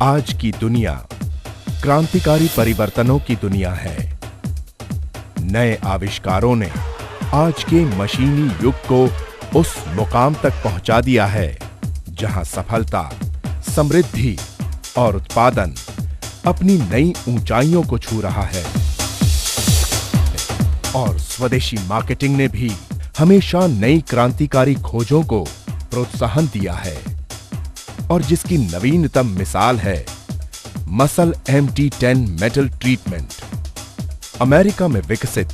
आज की दुनिया क्रांतिकारी परिवर्तनों की दुनिया है। नए आविष्कारों ने आज के मशीनी युग को उस मुकाम तक पहुंचा दिया है जहां सफलता, समृद्धि और उत्पादन अपनी नई ऊंचाइयों को छू रहा है। और स्वदेशी मार्केटिंग ने भी हमेशा नई क्रांतिकारी खोजों को प्रोत्साहन दिया है और जिसकी नवीनतम मिसाल है muscle MT10 metal treatment. America में विकसित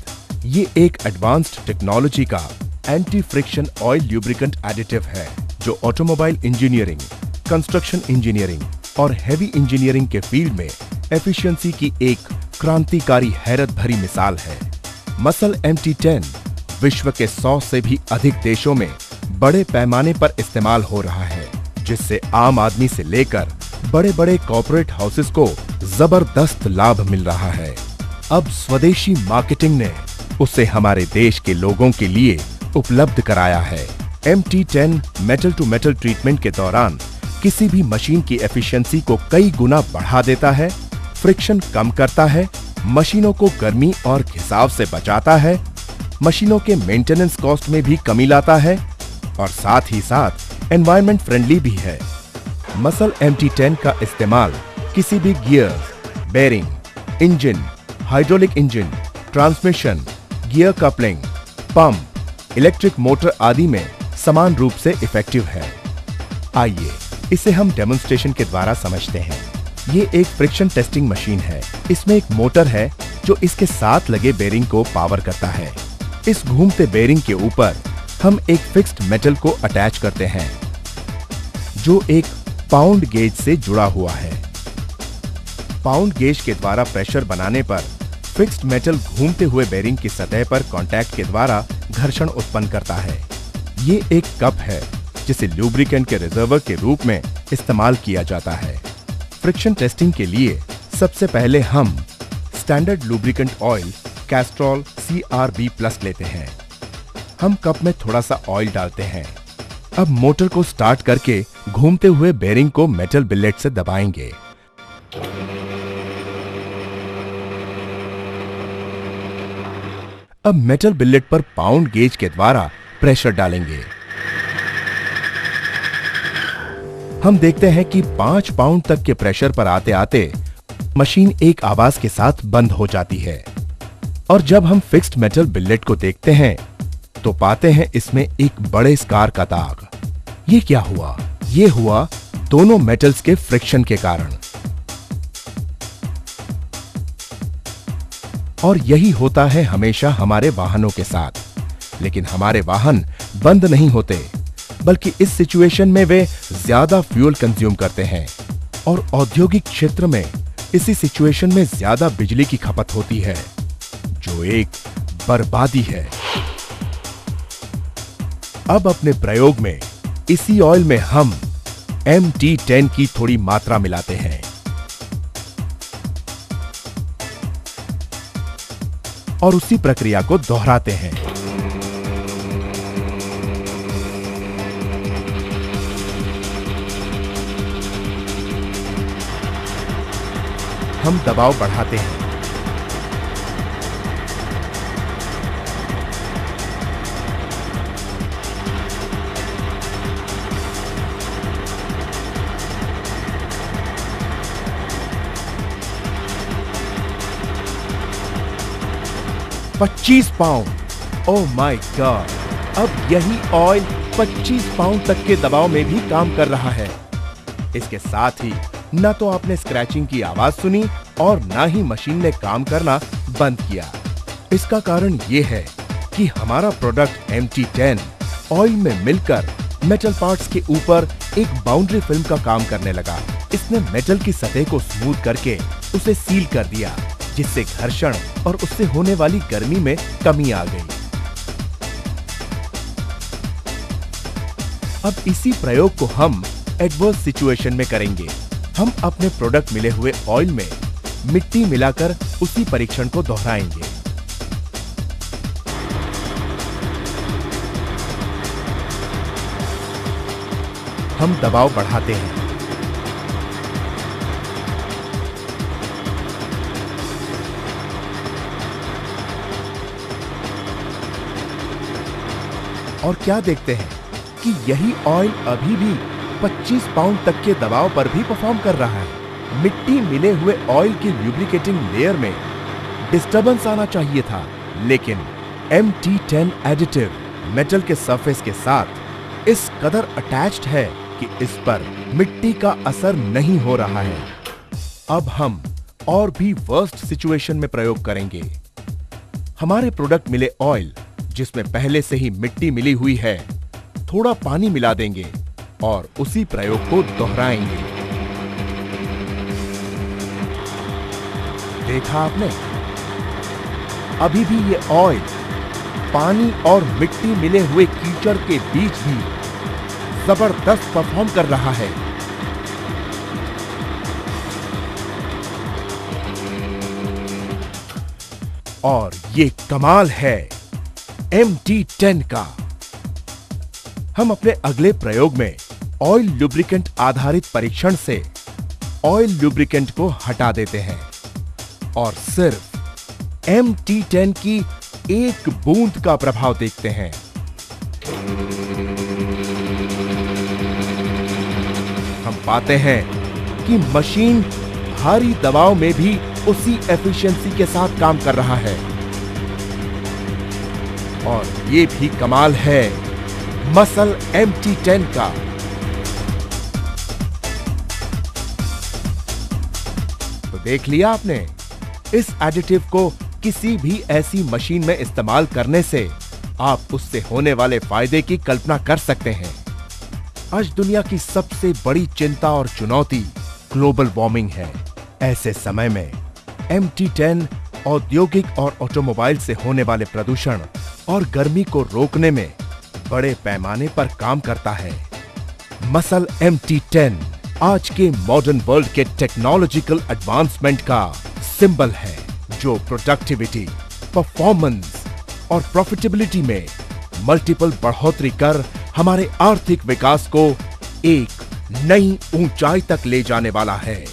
ये एक एडवांस्ड टेक्नोलॉजी का anti friction oil lubricant additive है जो ऑटोमोबाइल इंजीनियरिंग, कंस्ट्रक्शन इंजीनियरिंग और हेवी इंजीनियरिंग के फील्ड में एफिशिएंसी की एक क्रांतिकारी हैरत भरी मिसाल है। मसल MT10 विश्व के 100 से भी अधिक देशों में बड़े पैमाने पर इस्तेमाल हो रहा है, जिससे आम आदमी से लेकर बड़े-बड़े कॉर्पोरेट हाउसेस को जबरदस्त लाभ मिल रहा है। अब स्वदेशी मार्केटिंग ने उसे हमारे देश के लोगों के लिए उपलब्ध कराया है। MT10 metal to metal treatment के दौरान किसी भी मशीन की एफिशिएंसी को कई गुना बढ़ा देता है, फ्रिक्शन कम करता है, मशीनों को गर्मी और घिसाव से बचाता है, मशीनों के मेंटेनेंस कॉस्ट में भी कमी लाता है और साथ ही साथ एनवायरनमेंट फ्रेंडली भी है। मसल MT10 का इस्तेमाल किसी भी gear, bearing, engine, hydraulic engine, transmission, gear coupling, pump, electric motor आदि में समान रूप से इफेक्टिव है। आइए इसे हम डेमोन्स्ट्रेशन के द्वारा समझते हैं। ये एक फ्रिक्शन टेस्टिंग मशीन है। इसमें एक मोटर है जो इसके साथ लगे बेरिंग को पावर करता है। इस घूमते बेरिंग के ऊपर हम एक फिक्स्ड मेटल को अटैच करते हैं जो एक पाउंड गेज से जुड़ा हुआ है। पाउंड गेज के द्वारा प्रेशर बनाने पर फिक्स्ड मेटल घूमते हुए बेरिंग की सतह पर कांटेक्ट के द्वारा घर्षण उत्पन्न करता है। ये एक कप है जिसे लुब्रिकेंट के रिजर्वर के रूप में इस्तेमाल किया जाता है। फ्रिक्शन टेस्टिंग के लिए सबसे पहले हम standard lubricant oil Castrol CRB+ लेते हैं। हम कप में थोड़ा सा ऑयल डालते हैं। अब मोटर को स्टार्ट करके घूमते हुए बेरिंग को मेटल बिलेट से दबाएंगे। अब मेटल बिलेट पर पाउंड गेज के द्वारा प्रेशर डालेंगे। हम देखते हैं कि 5 पाउंड तक के प्रेशर पर आते आते मशीन एक आवाज के साथ बंद हो जाती है और जब हम फिक्स्ड मेटल बिलेट को देखते हैं तो पाते हैं इसमें एक बड़े स्कार का दाग। ये क्या हुआ? ये हुआ दोनों मेटल्स के फ्रिक्शन के कारण। और यही होता है हमेशा हमारे वाहनों के साथ। लेकिन हमारे वाहन बंद नहीं होते, बल्कि इस सिचुएशन में वे ज्यादा फ्यूल कंज्यूम करते हैं और औद्योगिक क्षेत्र में इसी सिचुएशन में ज्यादा बिजली की खपत होती है, जो एक बर्बादी है। अब अपने प्रयोग में इसी ऑयल में हम MT10 की थोड़ी मात्रा मिलाते हैं और उसी प्रक्रिया को दोहराते हैं। हम दबाव बढ़ाते हैं। $25 पाउंड। Oh my God! अब यही ऑयल 25 पाउंड तक के दबाव में भी काम कर रहा है। इसके साथ ही न तो आपने स्क्रैचिंग की आवाज सुनी और ना ही मशीन ने काम करना बंद किया। इसका कारण यह है कि हमारा प्रोडक्ट MT10 ऑयल में मिलकर मेटल पार्ट्स के ऊपर एक बाउंड्री फिल्म का काम करने लगा। इसने मेटल की सतह को स्मूथ करके उसे सील कर दिया, जिससे घर्षण और उससे होने वाली गर्मी में कमी आ गई। अब इसी प्रयोग को हम एडवर्स सिचुएशन में करेंगे। हम अपने प्रोडक्ट मिले हुए ऑयल में मिट्टी मिलाकर उसी परीक्षण को दोहराएंगे। हम दबाव बढ़ाते हैं। और क्या देखते हैं कि यही ऑयल अभी भी 25 पाउंड तक के दबाव पर भी परफॉर्म कर रहा है। मिट्टी मिले हुए ऑयल की ल्यूब्रिकेटिंग लेयर में डिस्टर्बेंस आना चाहिए था, लेकिन MT10 एडिटिव मेटल के सरफेस के साथ इस कदर अटैच्ड है कि इस पर मिट्टी का असर नहीं हो रहा है। अब हम और भी वर्स्ट सिचुएशन में प्रयोग करेंगे। हमारे प्रोडक्ट मिले ऑयल जिसमें पहले से ही मिट्टी मिली हुई है, थोड़ा पानी मिला देंगे और उसी प्रयोग को दोहराएंगे। देखा आपने, अभी भी ये ऑयल पानी और मिट्टी मिले हुए कीचड़ के बीच भी जबरदस्त परफॉर्म कर रहा है। और ये कमाल है MT10 का। हम अपने अगले प्रयोग में ऑयल लुब्रिकेंट आधारित परीक्षण से ऑयल लुब्रिकेंट को हटा देते हैं और सिर्फ MT10 की एक बूंद का प्रभाव देखते हैं। हम पाते हैं कि मशीन भारी दबाव में भी उसी एफिशिएंसी के साथ काम कर रहा है। और ये भी कमाल है मसल MT10 का। तो देख लिया आपने, इस एडिटिव को किसी भी ऐसी मशीन में इस्तेमाल करने से आप उससे होने वाले फायदे की कल्पना कर सकते हैं। आज दुनिया की सबसे बड़ी चिंता और चुनौती ग्लोबल वार्मिंग है। ऐसे समय में MT10 औद्योगिक और ऑटोमोबाइल से होने वाले प्रदूषण और गर्मी को रोकने में बड़े पैमाने पर काम करता है। मसल MT10 आज के मॉडर्न वर्ल्ड के टेक्नोलॉजिकल एडवांसमेंट का सिंबल है, जो प्रोडक्टिविटी, परफॉर्मेंस और प्रॉफिटेबिलिटी में मल्टीपल बढ़ोतरी कर हमारे आर्थिक विकास को एक नई ऊंचाई तक ले जाने वाला है।